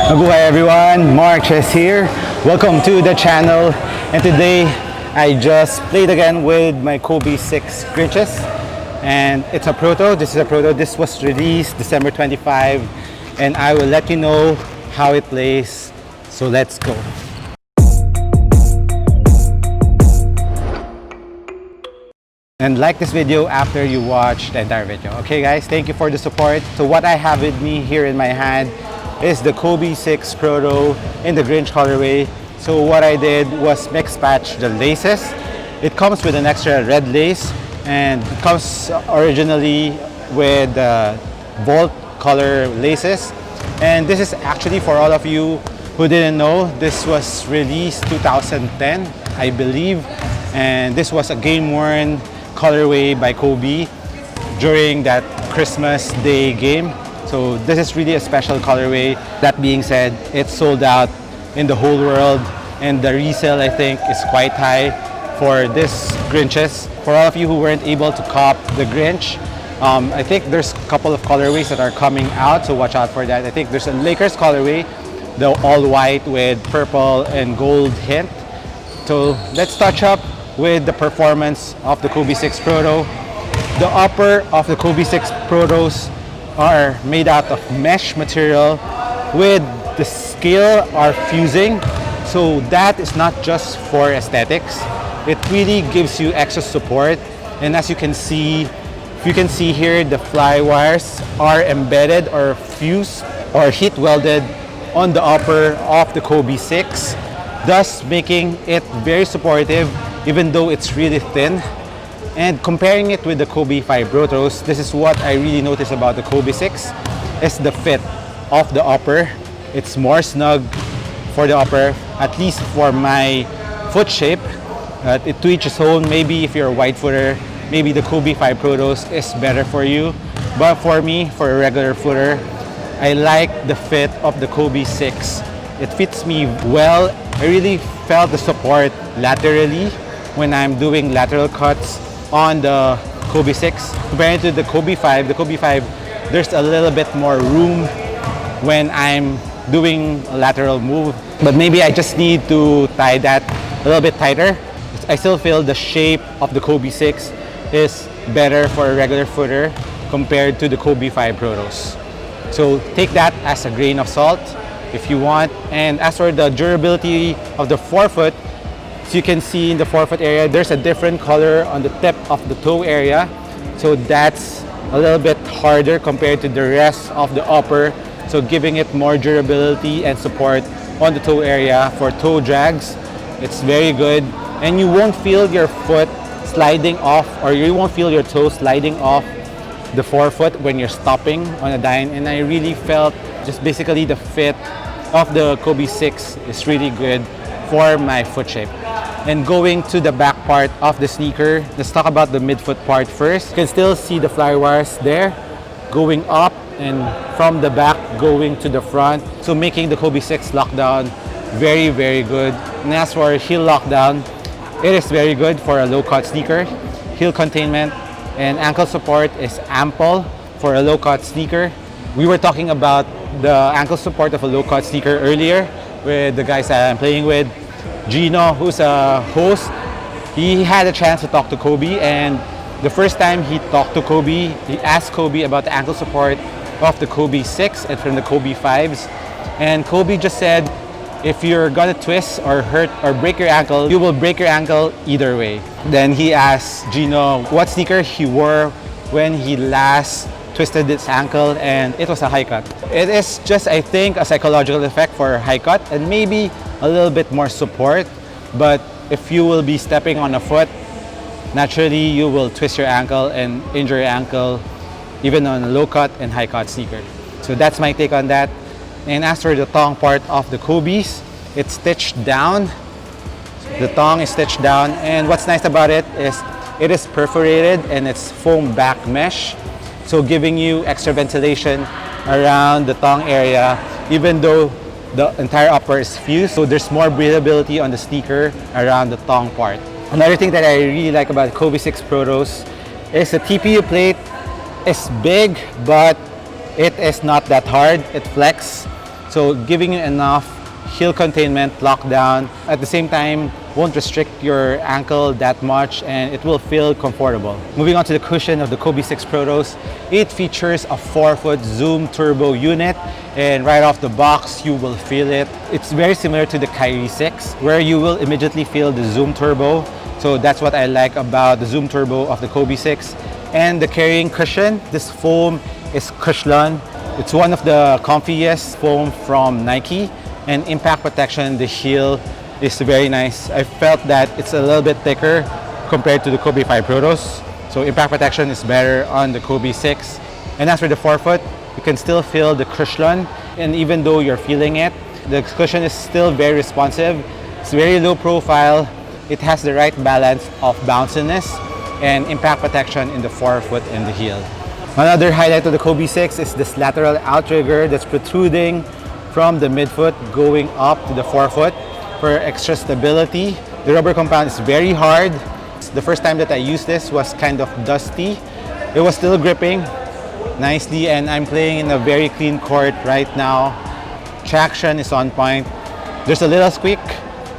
Mabuhay everyone, Mark is here. Welcome to the channel, and today I just played again with my Kobe 6 Grinches, and it's a Protro. This is a Protro. This was released December 25, and I will let you know how it plays. So let's go. And like this video after you watch the entire video. Okay guys, thank you for the support. So what I have with me here in my hand is the Kobe 6 Protro in the Grinch colorway. So what I did was mix patch the laces. It comes with an extra red lace, and it comes originally with Volt color laces. And this is actually, for all of you who didn't know, this was released 2010, I believe. And this was a game-worn colorway by Kobe during that Christmas Day game. So this is really a special colorway. That being said, it's sold out in the whole world, and the resale, I think, is quite high for this Grinches. For all of you who weren't able to cop the Grinch, I think there's a couple of colorways that are coming out, so watch out for that. I think there's a Lakers colorway, the all white with purple and gold hint. So let's touch up with the performance of the Kobe 6 Protro. The upper of the Kobe 6 Protros are made out of mesh material with the scale are fusing. So that is not just for aesthetics. It really gives you extra support. And as you can see, here, the fly wires are embedded or fused or heat welded on the upper of the Kobe 6, thus making it very supportive even though it's really thin. And comparing it with the Kobe 5 Protros, this is what I really notice about the Kobe 6, is the fit of the upper. It's more snug for the upper, at least for my foot shape. It to each his own. Maybe if you're a wide footer, maybe the Kobe 5 Protros is better for you. But for me, for a regular footer, I like the fit of the Kobe 6. It fits me well. I really felt the support laterally when I'm doing lateral cuts on the Kobe 6 compared to the Kobe 5. The Kobe 5, there's a little bit more room when I'm doing a lateral move, but maybe I just need to tie that a little bit tighter. I still feel the shape of the Kobe 6 is better for a regular footer compared to the Kobe 5 Protros. So take that as a grain of salt. if you want. And as for the durability of the forefoot, so you can see in the forefoot area, there's a different color on the tip of the toe area. So that's a little bit harder compared to the rest of the upper. So giving it more durability and support on the toe area for toe drags. It's very good. And you won't feel your foot sliding off, or you won't feel your toe sliding off the forefoot when you're stopping on a dine. And I really felt just basically the fit of the Kobe 6 is really good for my foot shape. And going to the back part of the sneaker, let's talk about the midfoot part first. You can still see the fly wires there going up and from the back going to the front. So making the Kobe 6 lockdown very, very good. And as for heel lockdown, it is very good for a low-cut sneaker. Heel containment and ankle support is ample for a low-cut sneaker. We were talking about the ankle support of a low-cut sneaker earlier with the guys that I'm playing with. Gino, who's a host, he had a chance to talk to Kobe, and the first time he talked to Kobe, he asked Kobe about the ankle support of the Kobe 6 and from the Kobe 5s. And Kobe just said, if you're gonna twist or hurt or break your ankle, you will break your ankle either way. Then he asked Gino what sneaker he wore when he last twisted his ankle, and it was a high cut. It is just, I think, a psychological effect for high cut and maybe a little bit more support. But if you will be stepping on a foot, naturally you will twist your ankle and injure your ankle even on a low cut and high cut sneaker. So that's my take on that. And as for the thong part of the Kobe's, it's stitched down. The thong is stitched down, and what's nice about it is perforated and it's foam back mesh, so giving you extra ventilation around the thong area even though the entire upper is fused. So there's more breathability on the sneaker around the thong part. Another thing that I really like about Kobe 6 Protos is the TPU plate is big, but it is not that hard. It flexes, so giving you enough heel containment, lockdown, at the same time won't restrict your ankle that much, and it will feel comfortable. Moving on to the cushion of the Kobe 6 Protos, it features a 4-foot Zoom turbo unit, and right off the box you will feel it. It's very similar to the Kyrie 6, where you will immediately feel the Zoom turbo. So that's what I like about the Zoom turbo of the Kobe 6. And the carrying cushion, this foam is Cushlon. It's one of the comfiest foam from Nike, and impact protection, the heel is very nice. I felt that it's a little bit thicker compared to the Kobe 5 Protos. So impact protection is better on the Kobe 6. And as for the forefoot, you can still feel the Cushlon, and even though you're feeling it, the cushion is still very responsive. It's very low profile. It has the right balance of bounciness and impact protection in the forefoot and the heel. Another highlight of the Kobe 6 is this lateral outrigger that's protruding from the midfoot going up to the forefoot for extra stability. The rubber compound is very hard. The first time that I used this was kind of dusty. It was still gripping nicely, and I'm playing in a very clean court right now. Traction is on point. There's a little squeak,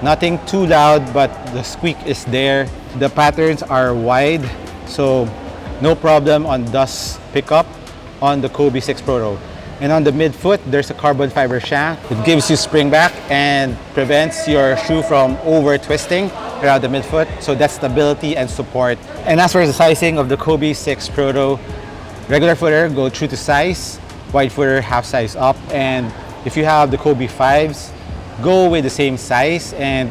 nothing too loud, but the squeak is there. The patterns are wide, so no problem on dust pickup on the Kobe 6 Proto. And on the midfoot, there's a carbon fiber shaft. It gives you spring back and prevents your shoe from over twisting around the midfoot. So that's stability and support. And as for the sizing of the Kobe 6 Proto, regular footer, go true to size. Wide footer, half size up. And if you have the Kobe 5s, go with the same size. And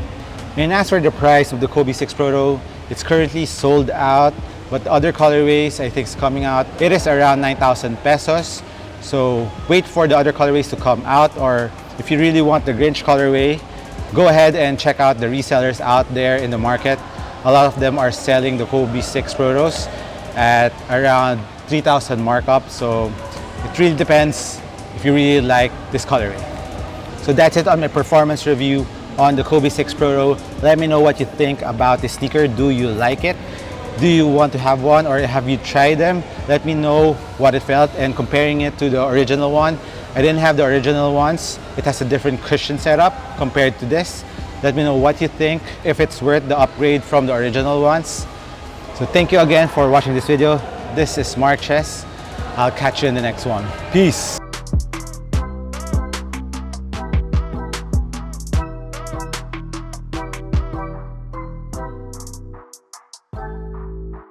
as for the price of the Kobe 6 Proto, it's currently sold out, but the other colorways I think is coming out. It is around 9,000 pesos. So wait for the other colorways to come out, or if you really want the Grinch colorway, go ahead and check out the resellers out there in the market. A lot of them are selling the Kobe 6 Protos at around 3,000 markup. So it really depends if you really like this colorway. So that's it on my performance review on the Kobe 6 Proto. Let me know what you think about this sneaker. Do you like it? Do you want to have one, or have you tried them? Let me know what it felt, and comparing it to the original one. I didn't have the original ones. It has a different cushion setup compared to this. Let me know what you think, if it's worth the upgrade from the original ones. So thank you again for watching this video. This is Mark Chess. I'll catch you in the next one. Peace.